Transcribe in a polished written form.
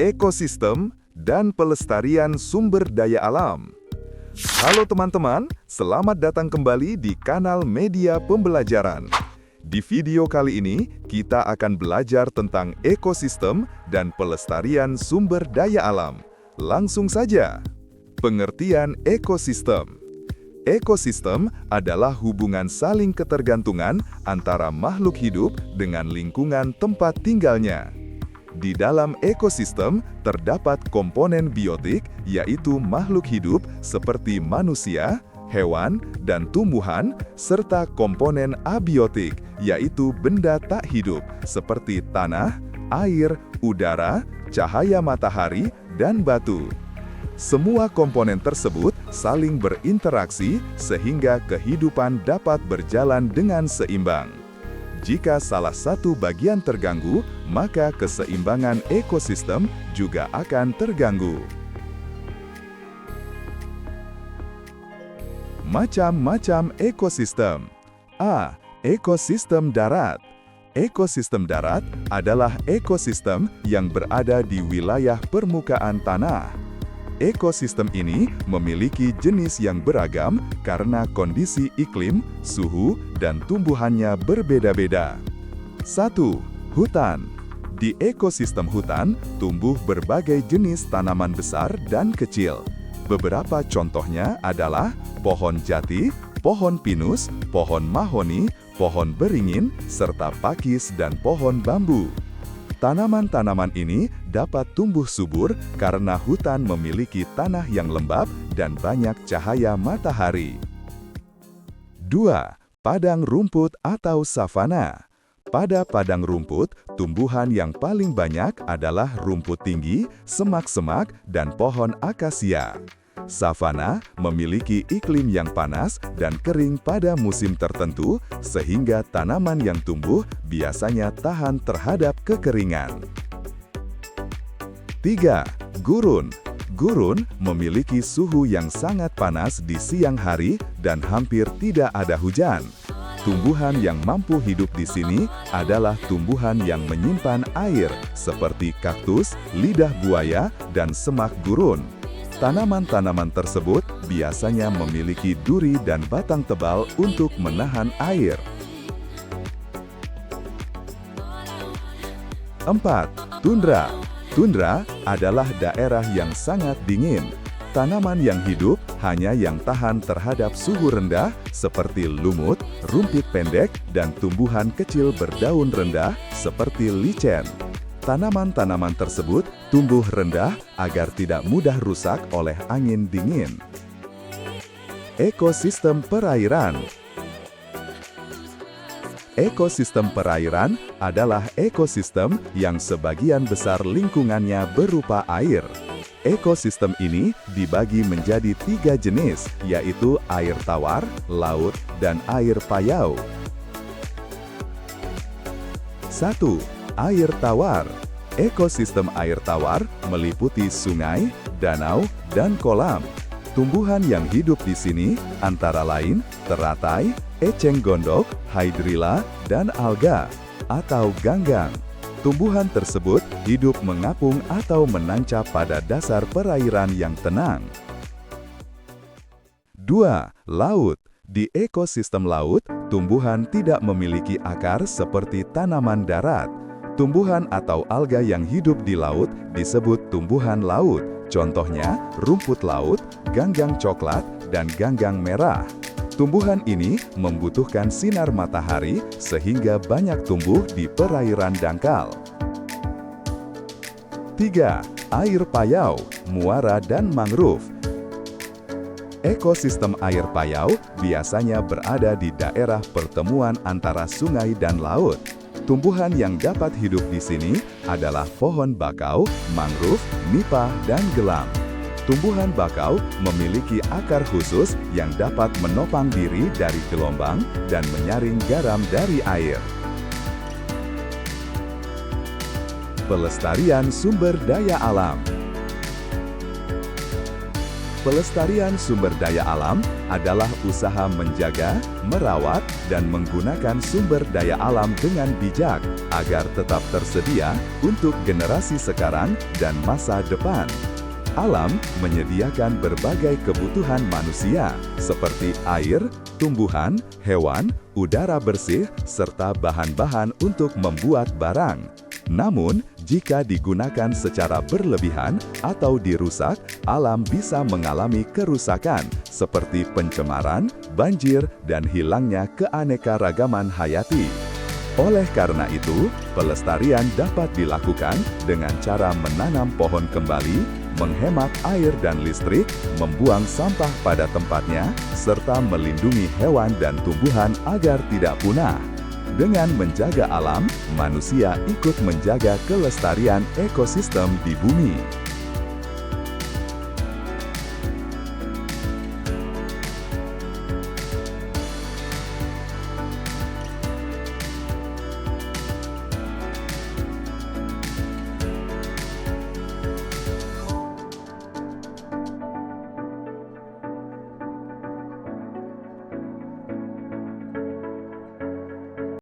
ekosistem, dan pelestarian sumber daya alam. Halo teman-teman, selamat datang kembali di kanal Media Pembelajaran. Di video kali ini, kita akan belajar tentang ekosistem dan pelestarian sumber daya alam. Langsung saja. Pengertian ekosistem. Ekosistem adalah hubungan saling ketergantungan antara makhluk hidup dengan lingkungan tempat tinggalnya. Di dalam ekosistem terdapat komponen biotik, yaitu makhluk hidup seperti manusia, hewan, dan tumbuhan, serta komponen abiotik, yaitu benda tak hidup seperti tanah, air, udara, cahaya matahari, dan batu. Semua komponen tersebut saling berinteraksi sehingga kehidupan dapat berjalan dengan seimbang. Jika salah satu bagian terganggu, maka keseimbangan ekosistem juga akan terganggu. Macam-macam ekosistem. A. Ekosistem darat. Ekosistem darat adalah ekosistem yang berada di wilayah permukaan tanah. Ekosistem ini memiliki jenis yang beragam karena kondisi iklim, suhu, dan tumbuhannya berbeda-beda. 1. Hutan. Di ekosistem hutan, tumbuh berbagai jenis tanaman besar dan kecil. Beberapa contohnya adalah pohon jati, pohon pinus, pohon mahoni, pohon beringin, serta pakis dan pohon bambu. Tanaman-tanaman ini dapat tumbuh subur karena hutan memiliki tanah yang lembab dan banyak cahaya matahari. 2. Padang rumput atau savana. Pada padang rumput, tumbuhan yang paling banyak adalah rumput tinggi, semak-semak, dan pohon akasia. Savana memiliki iklim yang panas dan kering pada musim tertentu, sehingga tanaman yang tumbuh biasanya tahan terhadap kekeringan. 3. Gurun. Gurun memiliki suhu yang sangat panas di siang hari dan hampir tidak ada hujan. Tumbuhan yang mampu hidup di sini adalah tumbuhan yang menyimpan air, seperti kaktus, lidah buaya, dan semak gurun. Tanaman-tanaman tersebut biasanya memiliki duri dan batang tebal untuk menahan air. 4. Tundra. Tundra adalah daerah yang sangat dingin. Tanaman yang hidup hanya yang tahan terhadap suhu rendah seperti lumut, rumput pendek, dan tumbuhan kecil berdaun rendah seperti lichen. Tanaman-tanaman tersebut tumbuh rendah agar tidak mudah rusak oleh angin dingin. Ekosistem perairan. Ekosistem perairan adalah ekosistem yang sebagian besar lingkungannya berupa air. Ekosistem ini dibagi menjadi 3 jenis, yaitu air tawar, laut, dan air payau. 1. Air tawar. Ekosistem air tawar meliputi sungai, danau, dan kolam. Tumbuhan yang hidup di sini antara lain teratai, eceng gondok, hydrilla, dan alga atau ganggang. Tumbuhan tersebut hidup mengapung atau menancap pada dasar perairan yang tenang. 2. Laut. Di ekosistem laut, tumbuhan tidak memiliki akar seperti tanaman darat. Tumbuhan atau alga yang hidup di laut disebut tumbuhan laut. Contohnya, rumput laut, ganggang coklat, dan ganggang merah. Tumbuhan ini membutuhkan sinar matahari sehingga banyak tumbuh di perairan dangkal. 3. Air payau, muara, dan mangrove. Ekosistem air payau biasanya berada di daerah pertemuan antara sungai dan laut. Tumbuhan yang dapat hidup di sini adalah pohon bakau, mangrove, nipah, dan gelam. Tumbuhan bakau memiliki akar khusus yang dapat menopang diri dari gelombang dan menyaring garam dari air. Pelestarian sumber daya alam. Pelestarian sumber daya alam adalah usaha menjaga, merawat, dan menggunakan sumber daya alam dengan bijak agar tetap tersedia untuk generasi sekarang dan masa depan. Alam menyediakan berbagai kebutuhan manusia, seperti air, tumbuhan, hewan, udara bersih, serta bahan-bahan untuk membuat barang. Namun, jika digunakan secara berlebihan atau dirusak, alam bisa mengalami kerusakan seperti pencemaran, banjir, dan hilangnya keanekaragaman hayati. Oleh karena itu, pelestarian dapat dilakukan dengan cara menanam pohon kembali, menghemat air dan listrik, membuang sampah pada tempatnya, serta melindungi hewan dan tumbuhan agar tidak punah. Dengan menjaga alam, manusia ikut menjaga kelestarian ekosistem di bumi.